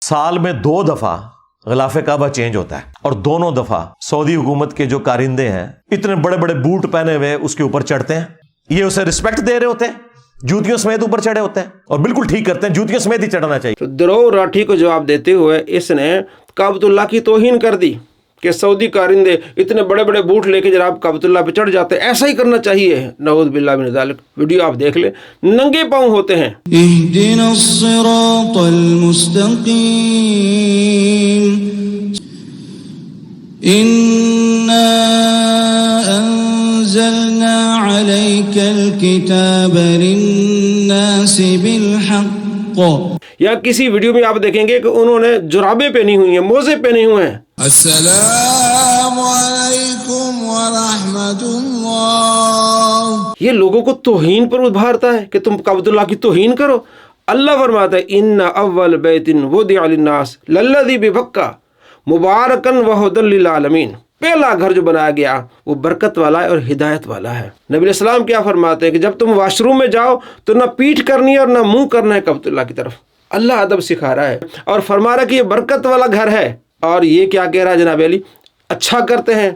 سال میں 2 دفعہ غلاف کعبہ چینج ہوتا ہے اور دونوں دفعہ سعودی حکومت کے جو کارندے ہیں اتنے بڑے بڑے بوٹ پہنے ہوئے اس کے اوپر چڑھتے ہیں. یہ اسے رسپیکٹ دے رہے ہوتے ہیں, جوتیوں سمیت اوپر چڑھے ہوتے ہیں اور بالکل ٹھیک کرتے ہیں, جوتیوں سمیت ہی چڑھنا چاہیے. تو درو راٹھی کو جواب دیتے ہوئے اس نے کعبۃ اللہ کی توہین کر دی کہ سعودی کارندے اتنے بڑے بڑے بوٹ لے کے جناب کعبۃ اللہ پہ چڑھ جاتے ہیں, ایسا ہی کرنا چاہیے. نعوذ باللہ من ذالک. ویڈیو آپ دیکھ لیں, ننگے پاؤں ہوتے ہیں. اہدنا الصراط المستقیم انا انزلنا علیک الکتاب للناس بالحق. یا کسی ویڈیو میں آپ دیکھیں گے کہ انہوں نے جرابیں پہنی ہوئی ہیں, موزے پہنے ہوئے ہیں. السلام علیکم ورحمۃ اللہ. یہ لوگوں کو توہین پر ابھارتا ہے کہ تم کعبۃ اللہ کی توہین کرو. اللہ فرماتا ہے ان اول بیت وضع للناس للذی ببکہ مبارکا وہدی للعالمین. پہلا گھر جو بنایا گیا وہ برکت والا ہے اور ہدایت والا ہے. نبی علیہ السلام کیا فرماتے ہیں کہ جب تم واش روم میں جاؤ تو نہ پیٹھ کرنی ہے اور نہ منہ کرنا ہے کعبۃ اللہ کی طرف. اللہ ادب سکھا رہا ہے اور فرما رہا ہے کہ یہ برکت والا گھر ہے. اور یہ کیا کہہ رہا ہے جناب علی, اچھا کرتے ہیں,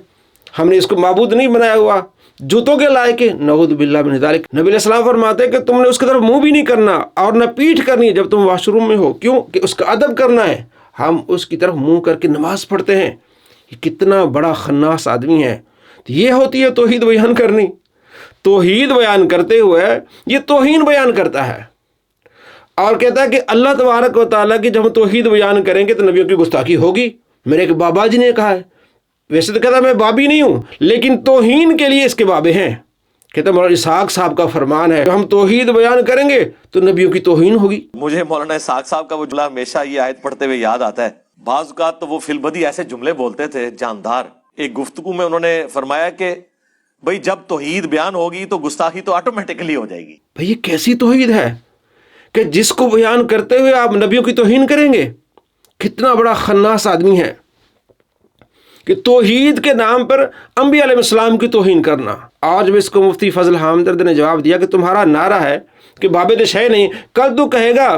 ہم نے اس کو معبود نہیں بنایا ہوا, جوتوں کے لائق. نعوذ باللہ من ذالک. نبی علیہ السلام فرماتے ہیں کہ تم نے اس کی طرف منہ بھی نہیں کرنا اور نہ پیٹھ کرنی ہے جب تم واش روم میں ہو. کیوں کہ اس کا ادب کرنا ہے. ہم اس کی طرف منہ کر کے نماز پڑھتے ہیں. یہ کتنا بڑا خناس آدمی ہے. یہ ہوتی ہے توحید بیان کرنی. توحید بیان کرتے ہوئے یہ توہین بیان کرتا ہے اور کہتا ہے کہ اللہ تبارک و تعالیٰ کی جب ہم توحید بیان کریں گے تو نبیوں کی گستاخی ہوگی. میرے ایک بابا جی نے کہا ہے, ویسے تو کہتا میں بابی نہیں ہوں لیکن توہین کے لیے اس کے بابے ہیں. کہتا مولانا اسحاق صاحب کا فرمان ہے ہم توحید بیان کریں گے تو نبیوں کی توہین ہوگی. مجھے مولانا اسحاق صاحب کا وہ جملہ ہمیشہ یہ آیت پڑھتے ہوئے یاد آتا ہے. بعض اوقات تو وہ فی البدی ایسے جملے بولتے تھے جاندار. ایک گفتگو میں انہوں نے فرمایا کہ بھئی جب توحید بیان ہوگی تو گستاخی تو آٹومیٹکلی ہو جائے گی. بھئی یہ کیسی توحید ہے کہ جس کو بیان کرتے ہوئے آپ نبیوں کی توہین کریں گے. کتنا بڑا خناس آدمی ہے کہ توحید کے نام پر انبیاء علیہ السلام کی توہین کرنا. آج بھی اس کو مفتی فضل حامدرد نے جواب دیا کہ تمہارا نعرہ ہے کہ بابے تو شے نہیں, کل تو کہے گا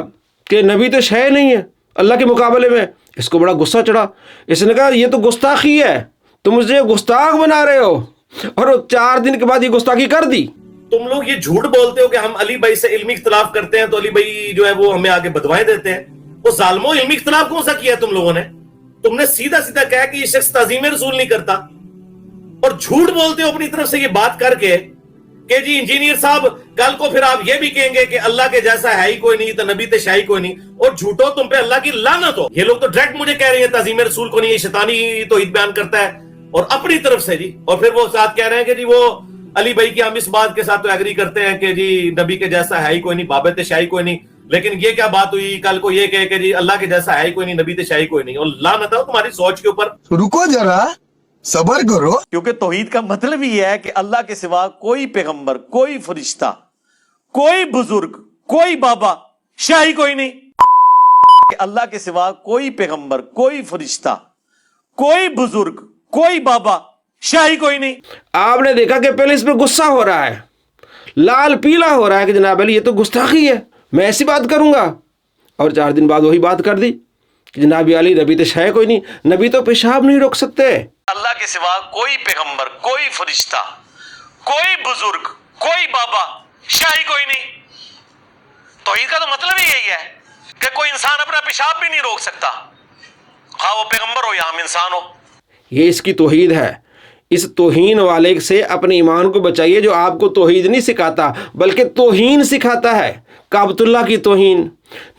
کہ نبی تو شے نہیں ہے اللہ کے مقابلے میں. اس کو بڑا غصہ چڑھا. اس نے کہا یہ تو گستاخی ہے, تم مجھے گستاخ بنا رہے ہو. اور 4 دن کے بعد یہ گستاخی کر دی. تم لوگ یہ جھوٹ بولتے ہو کہ ہم علی بھائی سے علمی اختلاف کرتے ہیں تو علی بھائی جو ہے وہ ہمیں آگے بدوائیں دیتے ہیں. وہ ظالموں, علمی اختلاف کون سا کیا تم لوگوں نے؟ تم نے سیدھا سیدھا کہا کہ یہ شخص تعظیم رسول نہیں کرتا اور جھوٹ بولتے ہو اپنی طرف سے یہ بات کر کے کہ جی انجینئر صاحب کل کو پھر آپ یہ بھی کہیں گے کہ اللہ کے جیسا ہے ہی کوئی نہیں تو نبی تے شاہی کوئی نہیں. اور جھوٹو تم پہ اللہ کی لعنت ہو. یہ لوگ تو ڈائریکٹ مجھے کہہ رہے ہیں تعظیم رسول کو نہیں, یہ شیطانی توحید بیان کرتا ہے اور اپنی طرف سے جی. اور پھر وہ ساتھ کہہ رہے ہیں کہ جی وہ علی بھائی کی ہم اس بات کے ساتھ تو ایگری کرتے ہیں کہ جی نبی کے جیسا ہے ہی کوئی نہیں, بابت شاہی کوئی نہیں. لیکن یہ کیا بات ہوئی کل کو یہ کہے کہ جی اللہ کے جیسا ہے ہی کوئی نہیں, نبی تے شاہی کوئی نہیں. اور لعنت ہے تمہاری سوچ کے اوپر. رکو ذرا, صبر کرو. کیونکہ توحید کا مطلب یہ ہے کہ اللہ کے سوا کوئی پیغمبر, کوئی فرشتہ, کوئی بزرگ, کوئی بابا, شاہی کوئی نہیں. کہ اللہ کے سوا کوئی پیغمبر, کوئی فرشتہ, کوئی بزرگ, کوئی بابا, شاہی کوئی نہیں. آپ نے دیکھا کہ پہلے اس پہ غصہ ہو رہا ہے, لال پیلا ہو رہا ہے کہ جناب علی یہ تو گستاخی ہے, میں ایسی بات کروں گا. اور 4 دن بعد وہی بات کر دی کہ جناب علی نبی تو شے کوئی نہیں, نبی تو پیشاب نہیں روک سکتے. اللہ کے سوا کوئی پیغمبر, کوئی فرشتہ, کوئی بزرگ, کوئی بابا, شاہی کوئی نہیں. توحید کا تو مطلب ہی یہی ہے کہ کوئی انسان اپنا پیشاب بھی نہیں روک سکتا, خواہ وہ پیغمبر ہو یا ہم انسان ہو. یہ اس کی توحید ہے. اس توہین والے سے اپنے ایمان کو بچائیے جو آپ کو توحید نہیں سکھاتا بلکہ توہین سکھاتا ہے. کعبۃ اللہ کی توہین,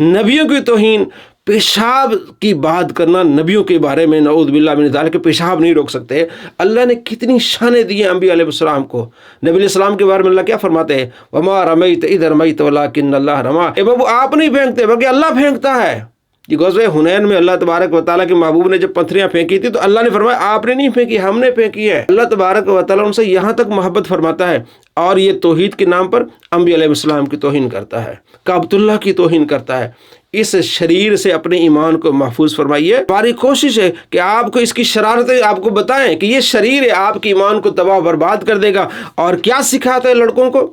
نبیوں کی توہین, پیشاب کی بات کرنا نبیوں کے بارے میں. نعوذ باللہ من ذالک, پیشاب نہیں روک سکتے. اللہ نے کتنی شانیں دی ہیں انبیاء علیہ السلام کو. نبی علیہ السلام کے بارے میں اللہ کیا فرماتے ہیں, وما رمیت اذ رمیت ولکن اللہ رما. اے بابو آپ نہیں پھینکتے بلکہ اللہ پھینکتا ہے. یہ غزوہ حنین میں اللہ تبارک و تعالیٰ کے محبوب نے جب پتھریاں پھینکی تھی تو اللہ نے فرمایا آپ نے نہیں پھینکی, ہم نے پھینکی ہے. اللہ تبارک و تعالیٰ ان سے یہاں تک محبت فرماتا ہے اور یہ توحید کے نام پر انبیاء علیہ السلام کی توہین کرتا ہے, کعبۃ اللہ کی توہین کرتا ہے. اس شریر سے اپنے ایمان کو محفوظ فرمائیے. ہماری کوشش ہے کہ آپ کو اس کی شرارتیں آپ کو بتائیں کہ یہ شریر ہے آپ کے ایمان کو تباہ برباد کر دے گا. اور کیا سکھاتا ہے لڑکوں کو